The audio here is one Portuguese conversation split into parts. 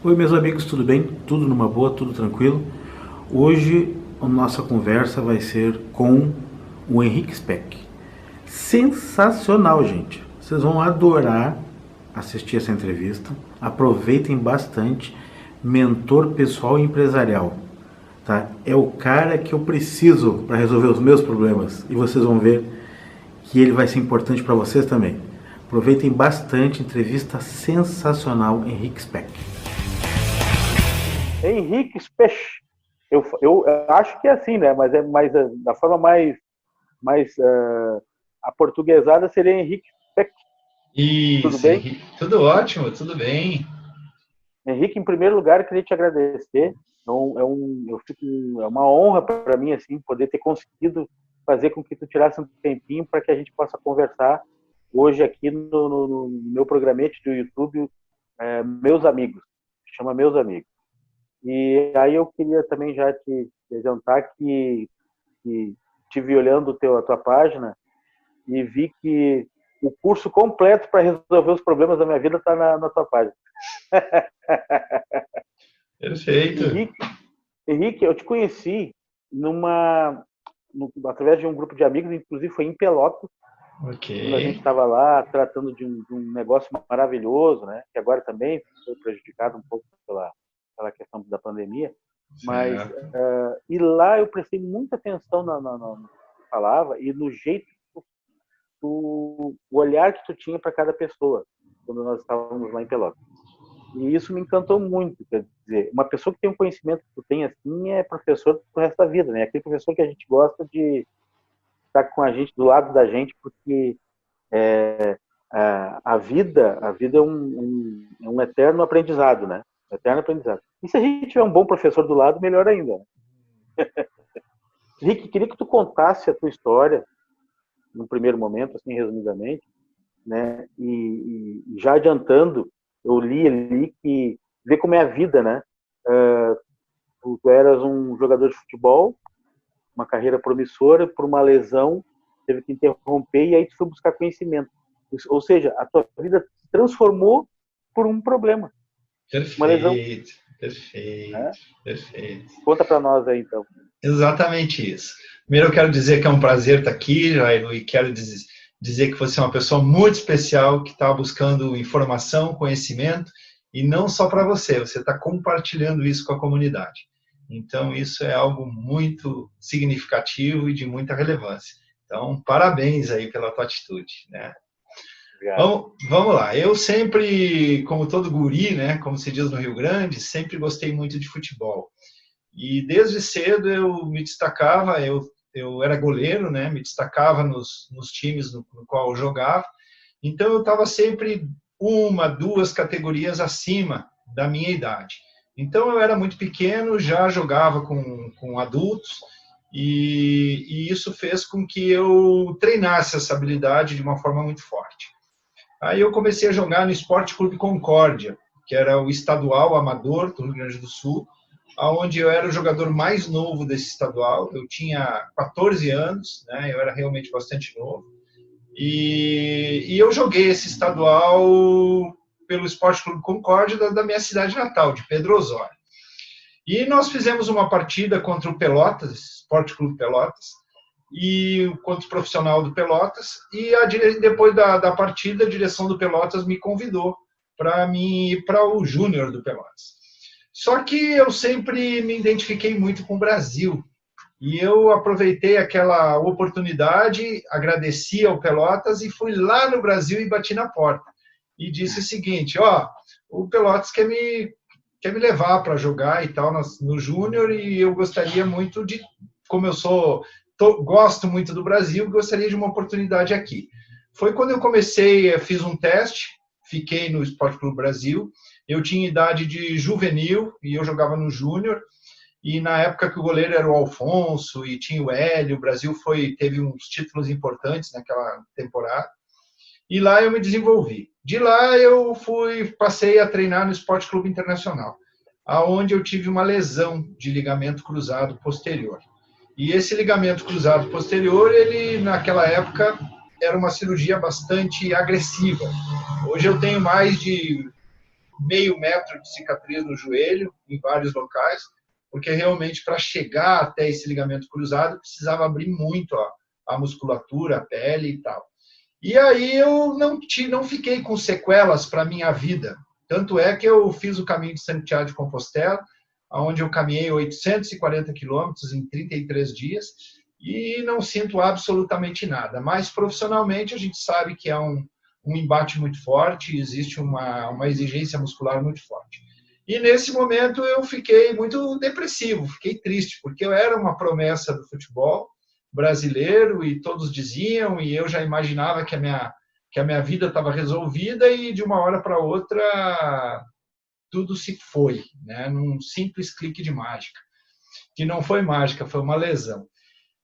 Oi, meus amigos, tudo bem? Tudo numa boa, tudo tranquilo? Hoje a nossa conversa vai ser com o Henrique Speck. Sensacional, gente! Vocês vão adorar assistir essa entrevista. Aproveitem bastante. Mentor pessoal e empresarial. Tá? É o cara que eu preciso para resolver os meus problemas. E vocês vão ver que ele vai ser importante para vocês também. Aproveitem bastante. Entrevista sensacional, Henrique Speck. Henrique Speck. Eu acho que é assim, né? Mas é mais da forma mais aportuguesada seria Henrique Speck. Isso, tudo bem? Henrique. Tudo ótimo, tudo bem. Henrique, em primeiro lugar, eu queria te agradecer. É uma honra para mim assim poder ter conseguido fazer com que tu tirasse um tempinho para que a gente possa conversar hoje aqui no meu programete do YouTube, Meus Amigos. Chama Meus Amigos. E aí eu queria também já te adiantar que estive olhando a tua página e vi que o curso completo para resolver os problemas da minha vida está na tua página. Perfeito. Henrique, eu te conheci através de um grupo de amigos, inclusive foi em Pelotas, quando a gente estava lá tratando de um negócio maravilhoso, né? Que agora também foi prejudicado um pouco pela questão da pandemia, mas e lá eu prestei muita atenção no que falava e no jeito o olhar que tu tinha para cada pessoa quando nós estávamos lá em Pelotas. E isso me encantou muito. Quer dizer, uma pessoa que tem um conhecimento que tu tem assim é professor pro resto da vida, né? Aquele professor que a gente gosta de estar com a gente, do lado da gente, porque a vida é um eterno aprendizado, né? Eterno aprendizado. E se a gente tiver um bom professor do lado, melhor ainda. Rick, queria que tu contasse a tua história no primeiro momento, assim, resumidamente, né? E já adiantando, eu li ali que vê como é a vida, né? Tu eras um jogador de futebol, uma carreira promissora, por uma lesão, teve que interromper e aí tu foi buscar conhecimento. Ou seja, a tua vida se transformou por um problema. Perfeito, uma lesão. Perfeito. Conta para nós aí, então. Exatamente isso. Primeiro eu quero dizer que é um prazer estar aqui, Jairo, e quero dizer que você é uma pessoa muito especial, que está buscando informação, conhecimento, e não só para você está compartilhando isso com a comunidade. Então, isso é algo muito significativo e de muita relevância. Então, parabéns aí pela tua atitude, né? Vamos lá. Eu sempre, como todo guri, né, como se diz no Rio Grande, sempre gostei muito de futebol. E desde cedo eu me destacava, eu era goleiro, né, me destacava nos times no qual eu jogava. Então eu estava sempre 1, 2 categorias acima da minha idade. Então eu era muito pequeno, já jogava com adultos, e isso fez com que eu treinasse essa habilidade de uma forma muito forte. Aí eu comecei a jogar no Esporte Clube Concórdia, que era o estadual amador do Rio Grande do Sul, onde eu era o jogador mais novo desse estadual. Eu tinha 14 anos, né? Eu era realmente bastante novo. E eu joguei esse estadual pelo Esporte Clube Concórdia da minha cidade natal, de Pedro Osório. E nós fizemos uma partida contra o Pelotas, Esporte Clube Pelotas, e contra o profissional do Pelotas, e depois da partida, a direção do Pelotas me convidou para ir para o Júnior do Pelotas. Só que eu sempre me identifiquei muito com o Brasil, e eu aproveitei aquela oportunidade, agradeci ao Pelotas e fui lá no Brasil e bati na porta. E disse o seguinte, o Pelotas quer me levar para jogar e tal no Júnior, e eu gostaria muito de, como eu gosto muito do Brasil, gostaria de uma oportunidade aqui. Foi quando eu comecei, fiz um teste, fiquei no Esporte Clube Brasil, eu tinha idade de juvenil e eu jogava no Júnior, e na época que o goleiro era o Alfonso e tinha o Hélio, o Brasil teve uns títulos importantes naquela temporada, e lá eu me desenvolvi. De lá eu passei a treinar no Esporte Clube Internacional, aonde eu tive uma lesão de ligamento cruzado posterior. E esse ligamento cruzado posterior, ele naquela época era uma cirurgia bastante agressiva. Hoje eu tenho mais de meio metro de cicatriz no joelho, em vários locais, porque realmente para chegar até esse ligamento cruzado precisava abrir muito a musculatura, a pele e tal. E aí eu não fiquei com sequelas para a minha vida. Tanto é que eu fiz o caminho de Santiago de Compostela, onde eu caminhei 840 quilômetros em 33 dias e não sinto absolutamente nada. Mas profissionalmente a gente sabe que é um embate muito forte, existe uma exigência muscular muito forte. E nesse momento eu fiquei muito depressivo, fiquei triste, porque eu era uma promessa do futebol brasileiro e todos diziam, e eu já imaginava que a minha vida estava resolvida e de uma hora para outra tudo se foi, né? Num simples clique de mágica, que não foi mágica, foi uma lesão.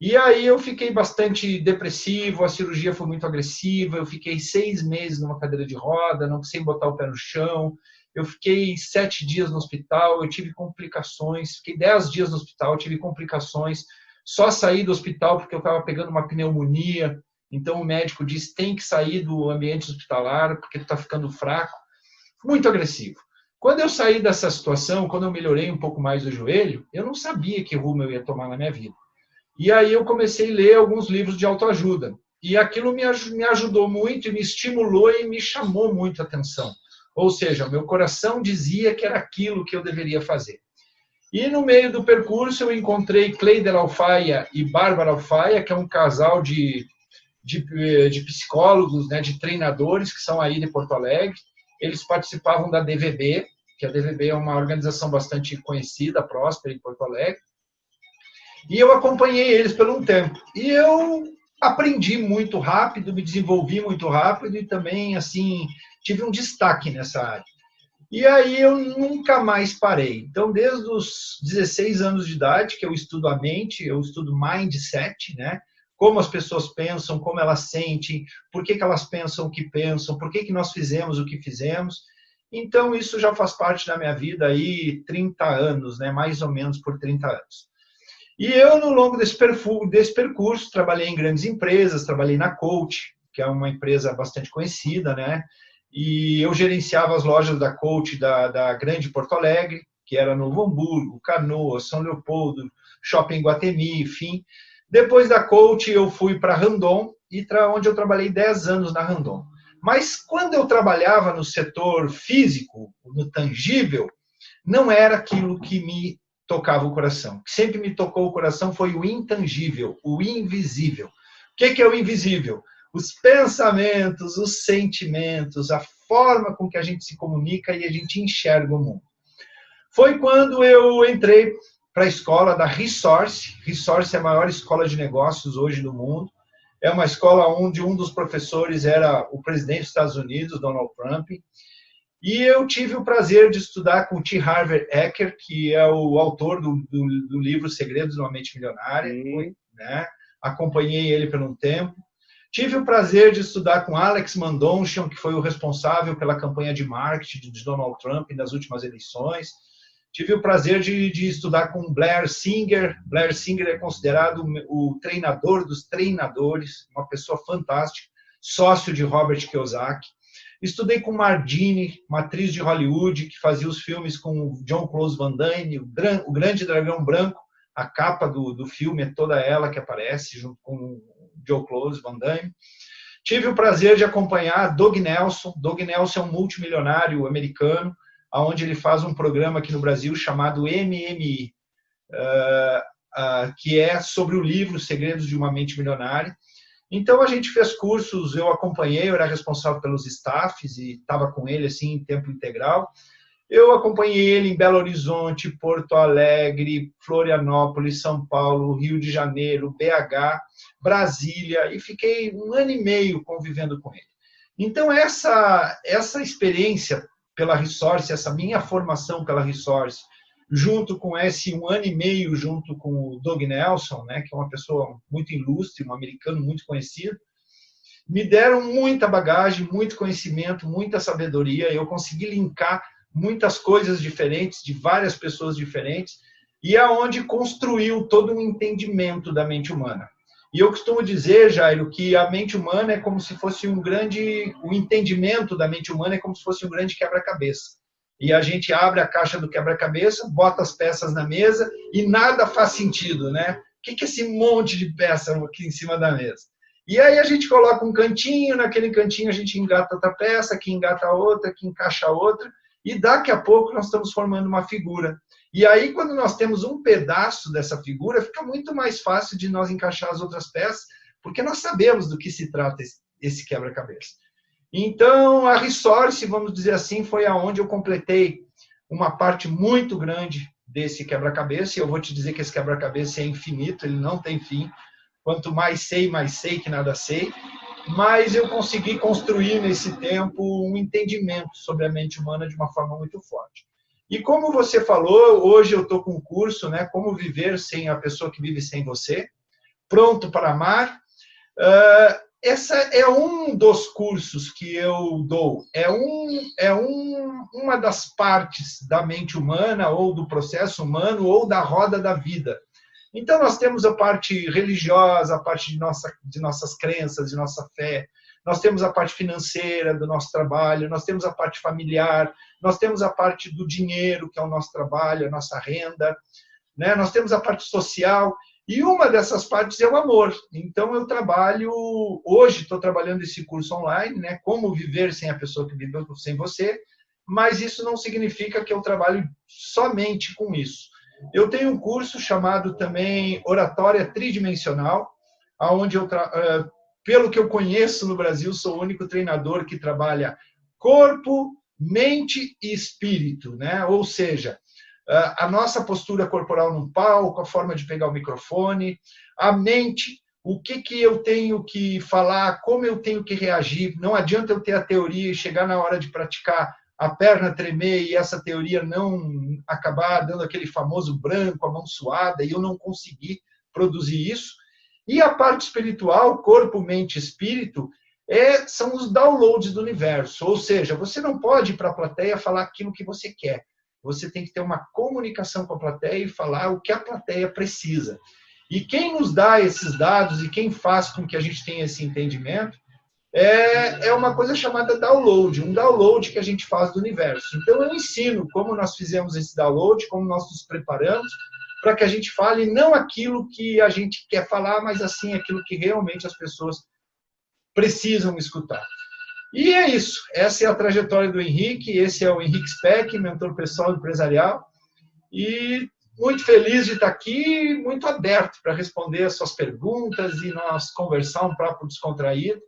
E aí eu fiquei bastante depressivo, a cirurgia foi muito agressiva, eu fiquei 6 meses numa cadeira de roda, não consegui botar o pé no chão, eu fiquei 7 dias no hospital, eu tive complicações, fiquei 10 dias no hospital, tive complicações, só saí do hospital porque eu estava pegando uma pneumonia, então o médico disse, tem que sair do ambiente hospitalar porque tu está ficando fraco, muito agressivo. Quando eu saí dessa situação, quando eu melhorei um pouco mais do joelho, eu não sabia que rumo eu ia tomar na minha vida. E aí eu comecei a ler alguns livros de autoajuda. E aquilo me ajudou muito, me estimulou e me chamou muito a atenção. Ou seja, meu coração dizia que era aquilo que eu deveria fazer. E no meio do percurso eu encontrei Cleider Alfaia e Bárbara Alfaia, que é um casal de psicólogos, né, de treinadores, que são aí de Porto Alegre. Eles participavam da DVB, que a DVB é uma organização bastante conhecida, próspera em Porto Alegre. E eu acompanhei eles por um tempo. E eu aprendi muito rápido, me desenvolvi muito rápido e também, assim, tive um destaque nessa área. E aí eu nunca mais parei. Então, desde os 16 anos de idade, que eu estudo a mente, eu estudo mindset, né? Como as pessoas pensam, como elas sentem, por que elas pensam o que pensam, por que nós fizemos o que fizemos. Então, isso já faz parte da minha vida aí 30 anos, né? Mais ou menos por 30 anos. E eu, no longo desse percurso, trabalhei em grandes empresas, trabalhei na Coach, que é uma empresa bastante conhecida, né? E eu gerenciava as lojas da Coach da Grande Porto Alegre, que era Novo Hamburgo, Canoas, São Leopoldo, Shopping Guatemi, enfim. Depois da Coach, eu fui para a Randon, onde eu trabalhei 10 anos na Randon. Mas quando eu trabalhava no setor físico, no tangível, não era aquilo que me tocava o coração. O que sempre me tocou o coração foi o intangível, o invisível. O que é o invisível? Os pensamentos, os sentimentos, a forma com que a gente se comunica e a gente enxerga o mundo. Foi quando eu entrei para a escola da Resource. Resource é a maior escola de negócios hoje do mundo. É uma escola onde um dos professores era o presidente dos Estados Unidos, Donald Trump. E eu tive o prazer de estudar com o T. Harv Eker, que é o autor do livro Segredos de uma Mente Milionária. Né? Acompanhei ele por um tempo. Tive o prazer de estudar com Alex Mandossian, que foi o responsável pela campanha de marketing de Donald Trump nas últimas eleições. Tive o prazer de estudar com Blair Singer. Blair Singer é considerado o treinador dos treinadores, uma pessoa fantástica, sócio de Robert Kiyosaki. Estudei com Margine, uma atriz de Hollywood, que fazia os filmes com o Jean-Claude Van Damme, o Grande Dragão Branco. A capa do filme é toda ela que aparece, junto com o Jean-Claude Van Damme. Tive o prazer de acompanhar Doug Nelson. Doug Nelson é um multimilionário americano, onde ele faz um programa aqui no Brasil chamado MMI, que é sobre o livro Segredos de uma Mente Milionária. Então, a gente fez cursos, eu acompanhei, eu era responsável pelos staffs e estava com ele assim em tempo integral. Eu acompanhei ele em Belo Horizonte, Porto Alegre, Florianópolis, São Paulo, Rio de Janeiro, BH, Brasília, e fiquei 1 ano e meio convivendo com ele. Então, essa experiência pela Resource, essa minha formação pela Resource, junto com esse 1 ano e meio, junto com o Doug Nelson, né, que é uma pessoa muito ilustre, um americano muito conhecido, me deram muita bagagem, muito conhecimento, muita sabedoria. Eu consegui linkar muitas coisas diferentes, de várias pessoas diferentes, e aonde construiu todo um entendimento da mente humana. E eu costumo dizer, Jairo, que a mente humana é como se fosse o entendimento da mente humana é como se fosse um grande quebra-cabeça. e a gente abre a caixa do quebra-cabeça, bota as peças na mesa e nada faz sentido, né? O que é esse monte de peça aqui em cima da mesa? E aí a gente coloca um cantinho, naquele cantinho a gente engata outra peça, aqui engata outra, aqui encaixa outra, e daqui a pouco nós estamos formando uma figura. E aí, quando nós temos um pedaço dessa figura, fica muito mais fácil de nós encaixar as outras peças, porque nós sabemos do que se trata esse quebra-cabeça. Então, a Resource, vamos dizer assim, foi aonde eu completei uma parte muito grande desse quebra-cabeça, e eu vou te dizer que esse quebra-cabeça é infinito, ele não tem fim. Quanto mais sei que nada sei. Mas eu consegui construir nesse tempo um entendimento sobre a mente humana de uma forma muito forte. E como você falou, hoje eu estou com um curso, né, Como Viver Sem a Pessoa que Vive Sem Você, Pronto para Amar. Essa é um dos cursos que eu dou. Uma das partes da mente humana, ou do processo humano, ou da roda da vida. Então, nós temos a parte religiosa, a parte de nossas crenças, de nossa fé. Nós temos a parte financeira do nosso trabalho, nós temos a parte familiar, nós temos a parte do dinheiro, que é o nosso trabalho, a nossa renda, né? Nós temos a parte social, e uma dessas partes é o amor. Então, eu trabalho, hoje estou trabalhando esse curso online, né? Como viver sem a pessoa que vive sem você, mas isso não significa que eu trabalho somente com isso. Eu tenho um curso chamado também Oratória Tridimensional, onde pelo que eu conheço no Brasil, sou o único treinador que trabalha corpo, mente e espírito, né? Ou seja, a nossa postura corporal no palco, a forma de pegar o microfone, a mente, o que eu tenho que falar, como eu tenho que reagir. Não adianta eu ter a teoria e chegar na hora de praticar a perna tremer e essa teoria não acabar dando aquele famoso branco, a mão suada, e eu não conseguir produzir isso. E a parte espiritual, corpo, mente, espírito, são os downloads do universo. Ou seja, você não pode ir para a plateia falar aquilo que você quer. Você tem que ter uma comunicação com a plateia e falar o que a plateia precisa. E quem nos dá esses dados e quem faz com que a gente tenha esse entendimento é uma coisa chamada download, um download que a gente faz do universo. Então, eu ensino como nós fizemos esse download, como nós nos preparamos, para que a gente fale não aquilo que a gente quer falar, mas assim aquilo que realmente as pessoas precisam escutar. E é isso. Essa é a trajetória do Henrique, esse é o Henrique Speck, mentor pessoal empresarial, e muito feliz de estar aqui, muito aberto para responder as suas perguntas e nós conversar um papo descontraído,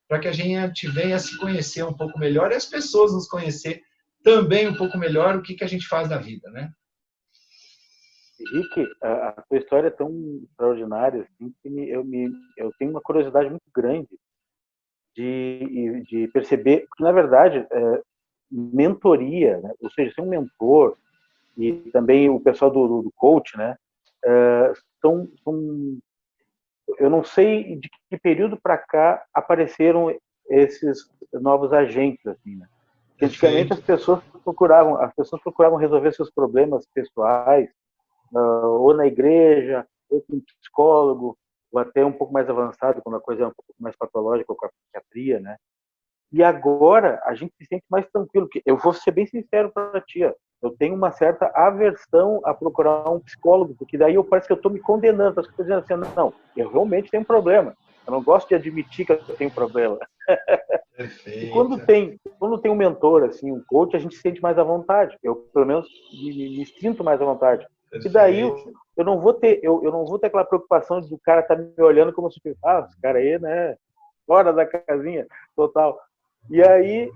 para que a gente venha se conhecer um pouco melhor e as pessoas nos conhecer também um pouco melhor o que a gente faz na vida, né? Henrique, a tua história é tão extraordinária assim, que eu tenho uma curiosidade muito grande de perceber que, na verdade, mentoria, né? Ou seja, ser um mentor e também o pessoal do coach, né? Eu não sei de que período para cá apareceram esses novos agentes, assim, né? Antigamente as pessoas procuravam resolver seus problemas pessoais, ou na igreja, ou com um psicólogo, ou até um pouco mais avançado, quando a coisa é um pouco mais patológica, com a psiquiatria, né? E agora a gente se sente mais tranquilo, porque eu vou ser bem sincero para ti, eu tenho uma certa aversão a procurar um psicólogo, porque daí parece que eu estou me condenando, parece que eu estou dizendo assim, não, eu realmente tenho um problema, eu não gosto de admitir que eu tenho um problema. E quando tem um mentor, assim, um coach, a gente se sente mais à vontade, eu pelo menos me sinto mais à vontade. E daí eu não vou ter aquela preocupação de o cara estar me olhando como se fosse, esse cara aí, né, fora da casinha, total. E aí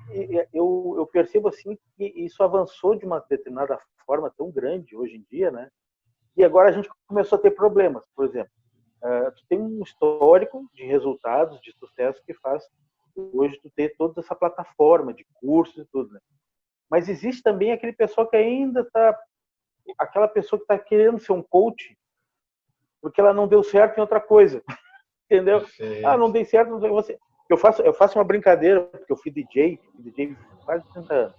eu percebo assim que isso avançou de uma determinada forma tão grande hoje em dia, né? E agora a gente começou a ter problemas. Por exemplo, tu tem um histórico de resultados, de sucesso que faz hoje tu ter toda essa plataforma de cursos e tudo, né? Mas existe também aquele pessoal que ainda está, aquela pessoa que está querendo ser um coach porque ela não deu certo em outra coisa, entendeu? Perfeito. Não dei certo, você. Eu faço uma brincadeira, porque eu fui DJ quase 30 anos.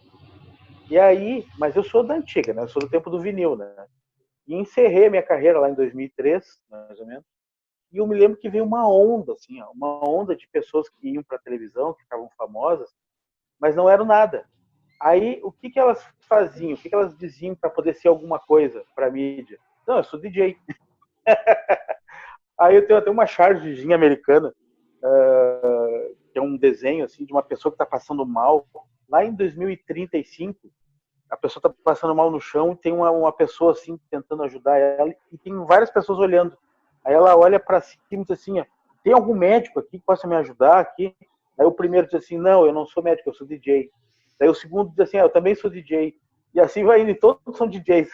E aí, mas eu sou da antiga, né? Eu sou do tempo do vinil, né? E encerrei a minha carreira lá em 2003, mais ou menos. E eu me lembro que veio uma onda, assim, uma onda de pessoas que iam para a televisão, que ficavam famosas, mas não eram nada. Aí, o que elas faziam? O que elas diziam para poder ser alguma coisa para a mídia? Não, eu sou DJ. Aí eu tenho até uma chargezinha americana, que é um desenho assim, de uma pessoa que está passando mal. Lá em 2035, a pessoa está passando mal no chão e tem uma pessoa assim tentando ajudar ela e tem várias pessoas olhando. Aí ela olha para cima e diz assim, tem algum médico aqui que possa me ajudar aqui? Aí o primeiro diz assim, não, eu não sou médico, eu sou DJ. Daí o segundo diz assim, eu também sou DJ. E assim vai indo, e todos são DJs.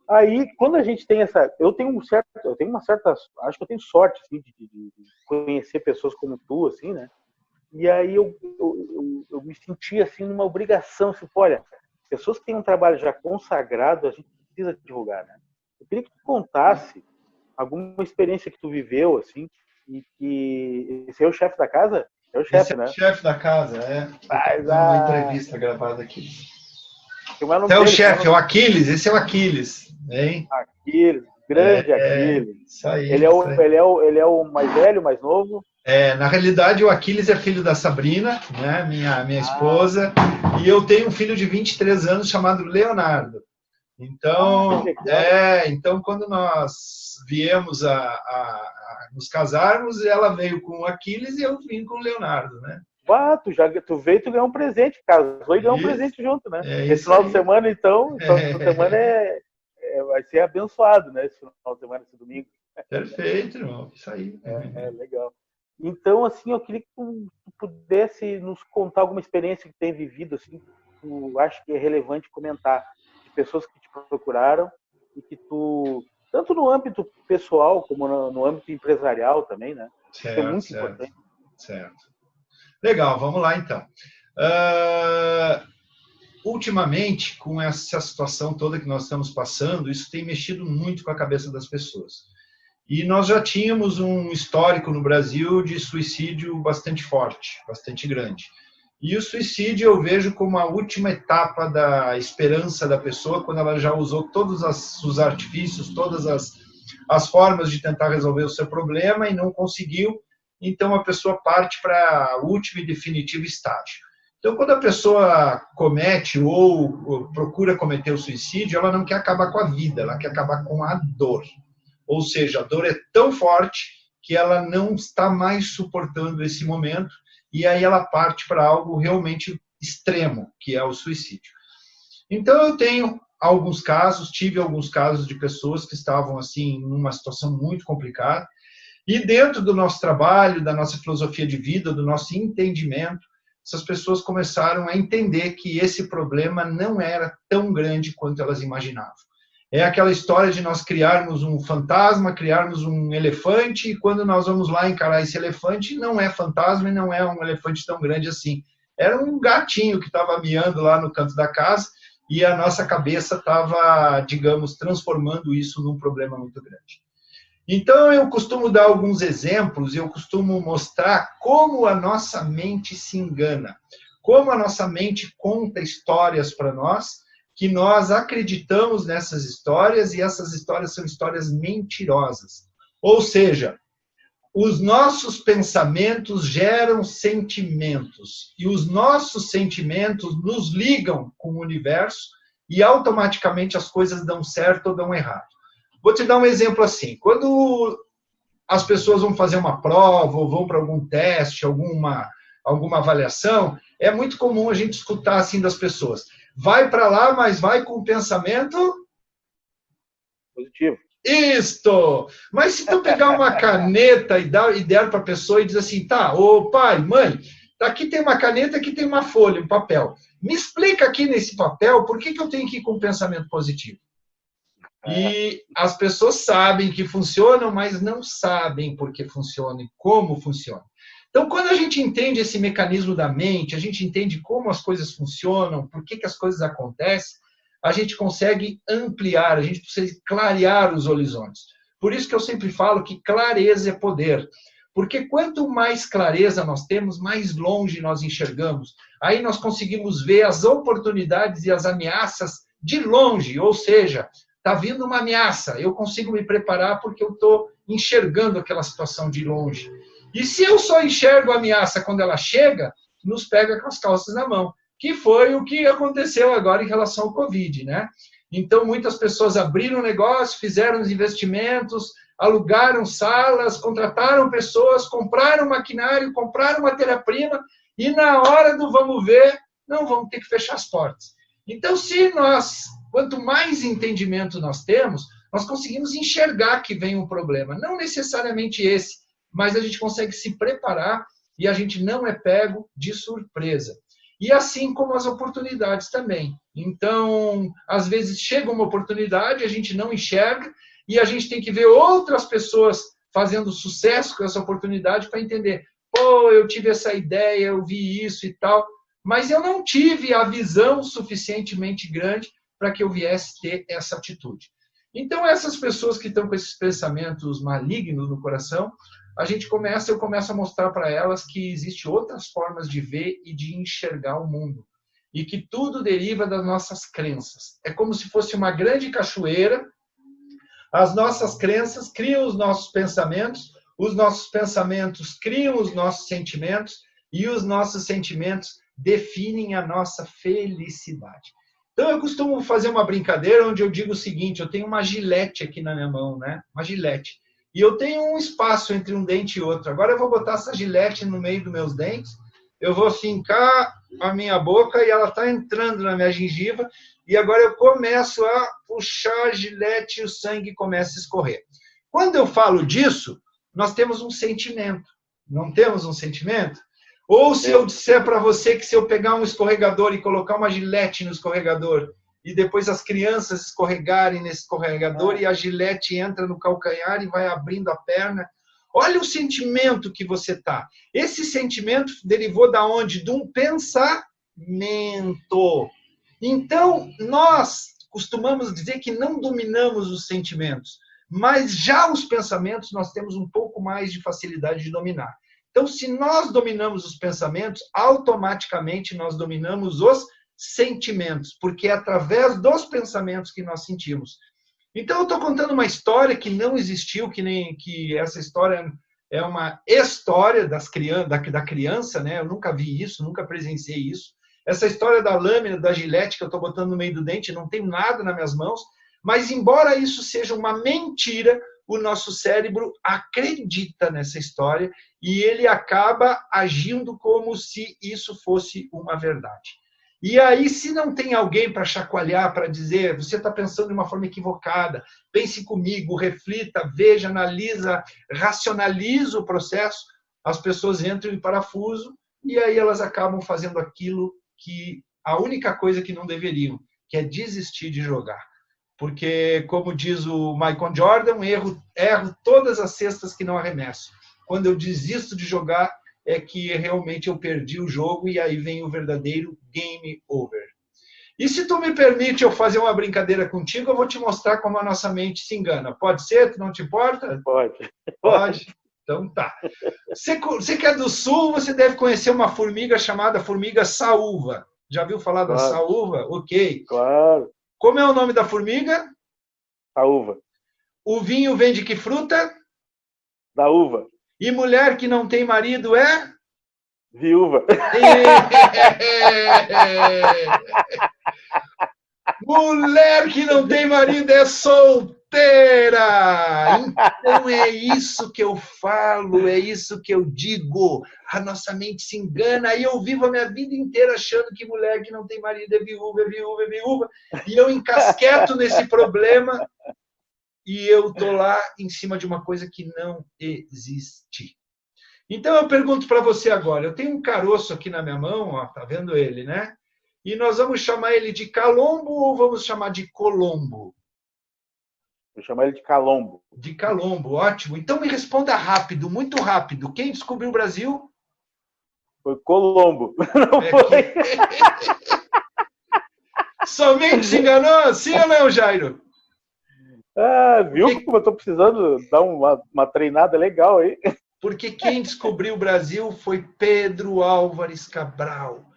Aí, quando a gente tem essa... Eu tenho uma certa... Acho que eu tenho sorte, assim, de conhecer pessoas como tu, assim, né? E aí eu me senti, assim, numa obrigação, assim, olha, pessoas que têm um trabalho já consagrado, a gente precisa divulgar, né? Eu queria que tu contasse alguma experiência que tu viveu, assim, e que... Esse é o chefe da casa? É o chefe, né? É o chefe da casa, é. Mas, uma entrevista gravada aqui. Esse é o chefe, é o Aquiles, esse é o Aquiles, hein? Aquiles, grande Aquiles. Isso aí. Ele é o mais velho, mais novo? Na realidade, o Aquiles é filho da Sabrina, né, minha esposa, e eu tenho um filho de 23 anos chamado Leonardo. Então, então quando nós viemos a nos casarmos, ela veio com o Aquiles e eu vim com o Leonardo, né? Tu veio e tu ganhou um presente, casou e ganhou um presente junto, né? Esse final de semana, então, vai ser abençoado, né? Esse final de semana, esse domingo. Perfeito, irmão. Isso aí. Legal. Então, assim, eu queria que tu pudesse nos contar alguma experiência que tem vivido, assim, que tu acha que é relevante comentar, de pessoas que te procuraram e que tu, tanto no âmbito pessoal como no âmbito empresarial também, né? Certo, é muito importante. Certo. Legal, vamos lá então. Ultimamente, com essa situação toda que nós estamos passando, isso tem mexido muito com a cabeça das pessoas. E nós já tínhamos um histórico no Brasil de suicídio bastante forte, bastante grande. E o suicídio eu vejo como a última etapa da esperança da pessoa, quando ela já usou todos os artifícios, todas as formas de tentar resolver o seu problema e não conseguiu. Então a pessoa parte para o último e definitivo estágio. Então, quando a pessoa comete ou procura cometer o suicídio, ela não quer acabar com a vida, ela quer acabar com a dor. Ou seja, a dor é tão forte que ela não está mais suportando esse momento e aí ela parte para algo realmente extremo, que é o suicídio. Então, eu tenho tive alguns casos de pessoas que estavam assim numa situação muito complicada e dentro do nosso trabalho, da nossa filosofia de vida, do nosso entendimento, essas pessoas começaram a entender que esse problema não era tão grande quanto elas imaginavam. É aquela história de nós criarmos um fantasma, criarmos um elefante, e quando nós vamos lá encarar esse elefante, não é fantasma e não é um elefante tão grande assim. Era um gatinho que estava miando lá no canto da casa e a nossa cabeça estava, digamos, transformando isso num problema muito grande. Então, eu costumo dar alguns exemplos, eu costumo mostrar como a nossa mente se engana, como a nossa mente conta histórias para nós, que nós acreditamos nessas histórias e essas histórias são histórias mentirosas. Ou seja, os nossos pensamentos geram sentimentos e os nossos sentimentos nos ligam com o universo e automaticamente as coisas dão certo ou dão errado. Vou te dar um exemplo assim. Quando as pessoas vão fazer uma prova ou vão para algum teste, alguma avaliação, é muito comum a gente escutar assim das pessoas. Vai para lá, mas vai com o pensamento positivo. Isto! Mas se tu pegar uma caneta e der para a pessoa e dizer assim, tá, ô pai, mãe, aqui tem uma caneta, aqui tem uma folha, um papel. Me explica aqui nesse papel por que eu tenho que ir com o pensamento positivo. E as pessoas sabem que funcionam, mas não sabem por que funciona e como funciona. Então, quando a gente entende esse mecanismo da mente, a gente entende como as coisas funcionam, por que as coisas acontecem, a gente consegue ampliar, a gente precisa clarear os horizontes. Por isso que eu sempre falo que clareza é poder. Porque quanto mais clareza nós temos, mais longe nós enxergamos. Aí nós conseguimos ver as oportunidades e as ameaças de longe, ou seja, está vindo uma ameaça, eu consigo me preparar porque eu estou enxergando aquela situação de longe. E se eu só enxergo a ameaça quando ela chega, nos pega com as calças na mão, que foi o que aconteceu agora em relação ao Covid, né? Então, muitas pessoas abriram negócio, fizeram os investimentos, alugaram salas, contrataram pessoas, compraram maquinário, compraram matéria-prima, e na hora do vamos ver, não vamos ter que fechar as portas. Então, quanto mais entendimento nós temos, nós conseguimos enxergar que vem um problema. Não necessariamente esse, mas a gente consegue se preparar e a gente não é pego de surpresa. E assim como as oportunidades também. Então, às vezes chega uma oportunidade, a gente não enxerga e a gente tem que ver outras pessoas fazendo sucesso com essa oportunidade para entender, pô, eu tive essa ideia, eu vi isso e tal, mas eu não tive a visão suficientemente grande para que eu viesse ter essa atitude. Então, essas pessoas que estão com esses pensamentos malignos no coração, eu começo a mostrar para elas que existem outras formas de ver e de enxergar o mundo. E que tudo deriva das nossas crenças. É como se fosse uma grande cachoeira. As nossas crenças criam os nossos pensamentos criam os nossos sentimentos, e os nossos sentimentos definem a nossa felicidade. Então, eu costumo fazer uma brincadeira onde eu digo o seguinte, eu tenho uma gilete aqui na minha mão, né? Uma gilete. E eu tenho um espaço entre um dente e outro. Agora eu vou botar essa gilete no meio dos meus dentes, eu vou fincar a minha boca e ela está entrando na minha gengiva, e agora eu começo a puxar a gilete e o sangue começa a escorrer. Quando eu falo disso, nós temos um sentimento. Não temos um sentimento? Ou se eu disser para você que se eu pegar um escorregador e colocar uma gilete no escorregador, e depois as crianças escorregarem nesse escorregador e a gilete entra no calcanhar e vai abrindo a perna. Olha o sentimento que você está. Esse sentimento derivou da onde? De um pensamento. Então, nós costumamos dizer que não dominamos os sentimentos, mas já os pensamentos nós temos um pouco mais de facilidade de dominar. Então, se nós dominamos os pensamentos, automaticamente nós dominamos os sentimentos, porque é através dos pensamentos que nós sentimos. Então, eu estou contando uma história que não existiu, que essa história é uma história da criança, né? Eu nunca vi isso, nunca presenciei isso. Essa história da lâmina, da gilete que eu estou botando no meio do dente, não tem nada nas minhas mãos, mas embora isso seja uma mentira, o nosso cérebro acredita nessa história e ele acaba agindo como se isso fosse uma verdade. E aí, se não tem alguém para chacoalhar, para dizer, você está pensando de uma forma equivocada, pense comigo, reflita, veja, analisa, racionaliza o processo, as pessoas entram em parafuso e aí elas acabam fazendo aquilo que a única coisa que não deveriam, que é desistir de jogar. Porque, como diz o Michael Jordan, erro todas as cestas que não arremesso. Quando eu desisto de jogar, é que realmente eu perdi o jogo e aí vem o verdadeiro game over. E se tu me permite eu fazer uma brincadeira contigo, eu vou te mostrar como a nossa mente se engana. Pode ser? Tu não te importa? Pode. Pode. Então tá. Você que é do sul, você deve conhecer uma formiga chamada formiga saúva. Já viu falar da saúva? Ok. Claro. Como é o nome da formiga? Saúva. O vinho vem de que fruta? Da uva. E mulher que não tem marido é? Viúva. Mulher que não tem marido é solteira. Então é isso que eu falo, é isso que eu digo. A nossa mente se engana e eu vivo a minha vida inteira achando que mulher que não tem marido é viúva, é viúva, é viúva. E eu encasqueto nesse problema e eu tô lá em cima de uma coisa que não existe. Então eu pergunto para você agora, eu tenho um caroço aqui na minha mão, ó, tá vendo ele, né? E nós vamos chamar ele de calombo ou vamos chamar de colombo? Vou chamar ele de calombo. De calombo, ótimo. Então me responda rápido, muito rápido. Quem descobriu o Brasil? Foi Colombo. Não foi? Somente se enganou? Sim ou não, Jairo? Ah, viu como eu estou precisando dar uma treinada legal aí? Porque quem descobriu o Brasil foi Pedro Álvares Cabral.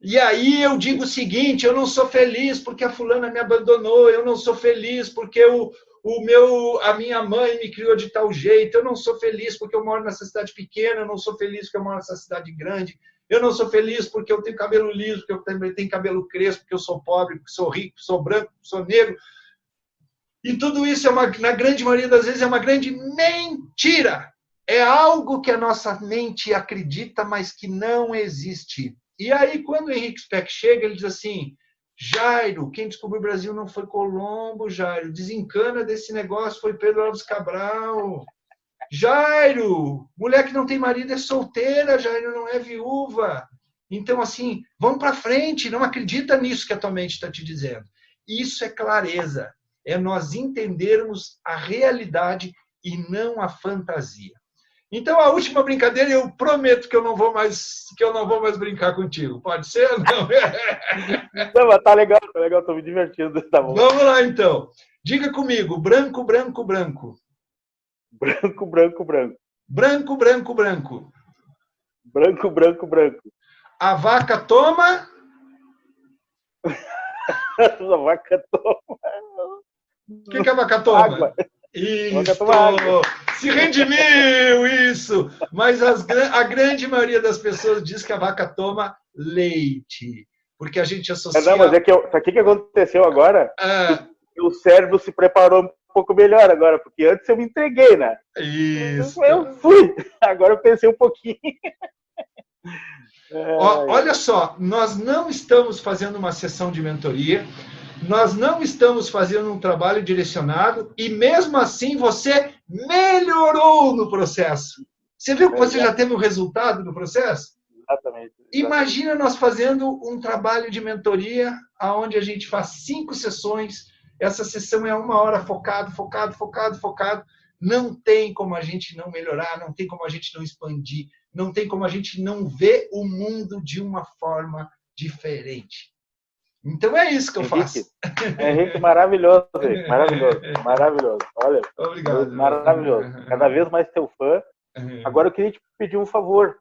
E aí eu digo o seguinte, eu não sou feliz porque a fulana me abandonou, eu não sou feliz porque a minha mãe me criou de tal jeito, eu não sou feliz porque eu moro nessa cidade pequena, eu não sou feliz porque eu moro nessa cidade grande, eu não sou feliz porque eu tenho cabelo liso, porque eu também tenho cabelo crespo, porque eu sou pobre, porque sou rico, porque sou branco, porque sou negro. E tudo isso, na grande maioria das vezes, é uma grande mentira. É algo que a nossa mente acredita, mas que não existe. E aí, quando o Henrique Speck chega, ele diz assim, Jairo, quem descobriu o Brasil não foi Colombo, Jairo. Desencana desse negócio, foi Pedro Álvares Cabral. Jairo, mulher que não tem marido é solteira, Jairo, não é viúva. Então, assim, vamos para frente, não acredita nisso que a tua mente está te dizendo. Isso é clareza, é nós entendermos a realidade e não a fantasia. Então, a última brincadeira, eu prometo que eu não vou mais brincar contigo. Pode ser? Não, não, mas tá legal, tô me divertindo. Tá bom. Vamos lá, então. Diga comigo, branco, branco, branco. Branco, branco, branco. Branco, branco, branco. Branco, branco, branco. A vaca toma... A vaca toma... O que a vaca toma? Água. Isso! Se redimiu, isso! Mas a grande maioria das pessoas diz que a vaca toma leite. Porque a gente associa... Não, mas sabe o que aconteceu agora? O cérebro se preparou um pouco melhor agora, porque antes eu me entreguei, né? Isso! Eu fui! Agora eu pensei um pouquinho. Olha só, nós não estamos fazendo uma sessão de mentoria, nós não estamos fazendo um trabalho direcionado e mesmo assim você melhorou no processo. Você viu que você já teve um resultado no processo? Exatamente. Imagina nós fazendo um trabalho de mentoria onde a gente faz 5 sessões, essa sessão é 1 hora focado. Não tem como a gente não melhorar, não tem como a gente não expandir, não tem como a gente não ver o mundo de uma forma diferente. Então é isso que eu faço. Henrique, maravilhoso, Henrique, maravilhoso. Olha, obrigado. Maravilhoso. Cada vez mais teu fã. Agora eu queria te pedir um favor.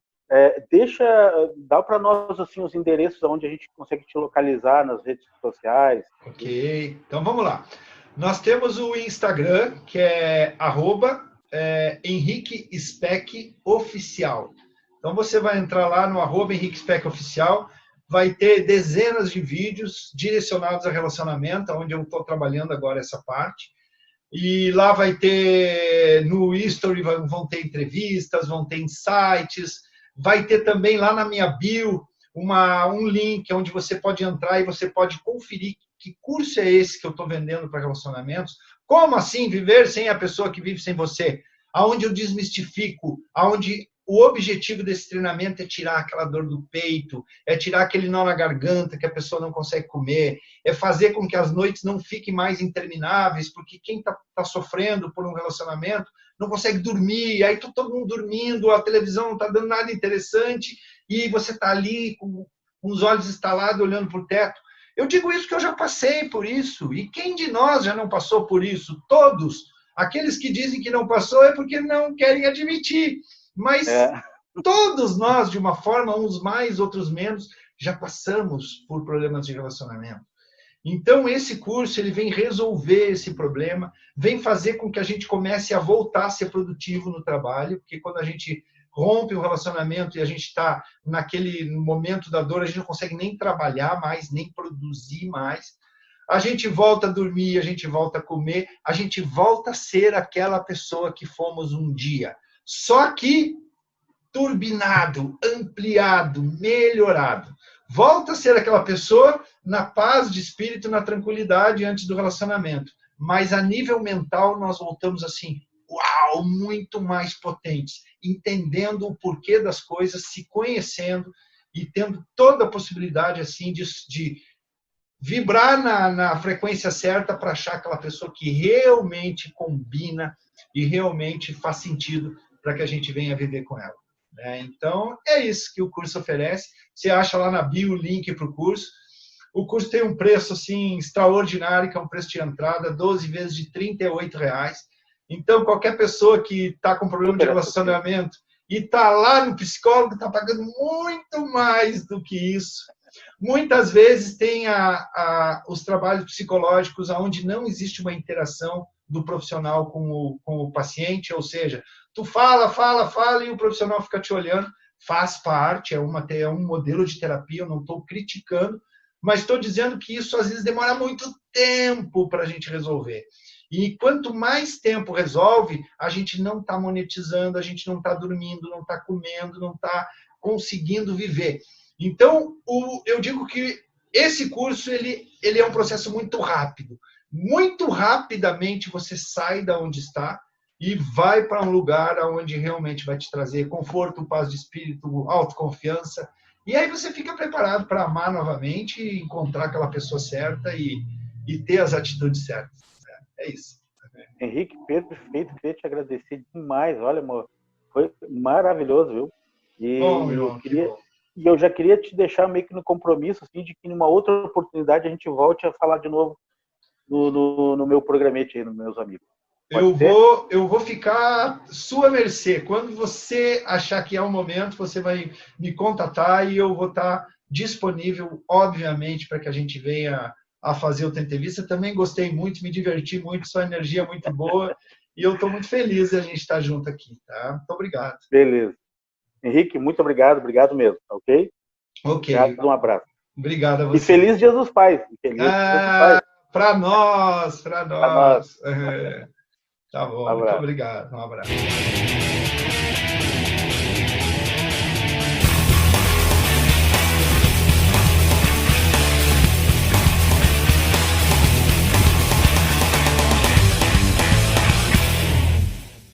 Dá para nós assim os endereços onde a gente consegue te localizar nas redes sociais. Ok, então vamos lá. Nós temos o Instagram, que é @Henrique Speck Oficial. Então você vai entrar lá no @Henrique Speck Oficial, vai ter dezenas de vídeos direcionados a relacionamento, onde eu estou trabalhando agora essa parte. E lá vai ter, no History, vão ter entrevistas, vão ter insights, vai ter também lá na minha bio um link onde você pode entrar e você pode conferir que curso é esse que eu estou vendendo para relacionamentos. Como assim viver sem a pessoa que vive sem você? Aonde eu desmistifico, aonde o objetivo desse treinamento é tirar aquela dor do peito, é tirar aquele nó na garganta que a pessoa não consegue comer, é fazer com que as noites não fiquem mais intermináveis, porque quem está sofrendo por um relacionamento não consegue dormir, aí está todo mundo dormindo, a televisão não está dando nada interessante e você está ali com os olhos estalados olhando para o teto. Eu digo isso porque eu já passei por isso. E quem de nós já não passou por isso? Todos. Aqueles que dizem que não passou é porque não querem admitir. Mas todos nós, de uma forma, uns mais, outros menos, já passamos por problemas de relacionamento. Então, esse curso ele vem resolver esse problema, vem fazer com que a gente comece a voltar a ser produtivo no trabalho, porque quando a gente rompe o relacionamento e a gente está naquele momento da dor, a gente não consegue nem trabalhar mais, nem produzir mais. A gente volta a dormir, a gente volta a comer, a gente volta a ser aquela pessoa que fomos um dia. Só que turbinado, ampliado, melhorado. Volta a ser aquela pessoa na paz de espírito, na tranquilidade antes do relacionamento. Mas a nível mental nós voltamos assim, uau, muito mais potentes, entendendo o porquê das coisas, se conhecendo e tendo toda a possibilidade assim de vibrar na frequência certa para achar aquela pessoa que realmente combina e realmente faz sentido para que a gente venha viver com ela. Então, é isso que o curso oferece. Você acha lá na bio o link para o curso. O curso tem um preço assim, extraordinário, que é um preço de entrada, 12 vezes de R$38. Então, qualquer pessoa que está com problema de relacionamento e está lá no psicólogo, está pagando muito mais do que isso. Muitas vezes tem os trabalhos psicológicos onde não existe uma interação do profissional com o paciente, ou seja, tu fala e o profissional fica te olhando. faz parte, é um modelo de terapia, eu não estou criticando, mas estou dizendo que isso às vezes demora muito tempo para a gente resolver. E quanto mais tempo resolve, a gente não está monetizando, a gente não está dormindo, não está comendo, não está conseguindo viver. Então, eu digo que esse curso ele é um processo muito rápido. Muito rapidamente você sai da onde está e vai para um lugar onde realmente vai te trazer conforto, paz de espírito, autoconfiança. E aí você fica preparado para amar novamente, encontrar aquela pessoa certa e ter as atitudes certas. É isso. Henrique, perfeito. Queria te agradecer demais. Olha, amor, foi maravilhoso, viu? E eu já queria te deixar meio que no compromisso, assim, de que numa outra oportunidade a gente volte a falar de novo no meu programete aí, nos meus amigos. Eu vou ficar à sua mercê. Quando você achar que é o momento, você vai me contatar e eu vou estar disponível, obviamente, para que a gente venha a fazer outra entrevista. Também gostei muito, me diverti muito, sua energia é muito boa e eu estou muito feliz de a gente estar junto aqui, tá? Muito obrigado. Beleza. Henrique, muito obrigado mesmo, ok? Ok. Obrigado, um abraço. Obrigado a você. E feliz Dia dos Pais. Para nós. Tá bom, muito obrigado. Um abraço.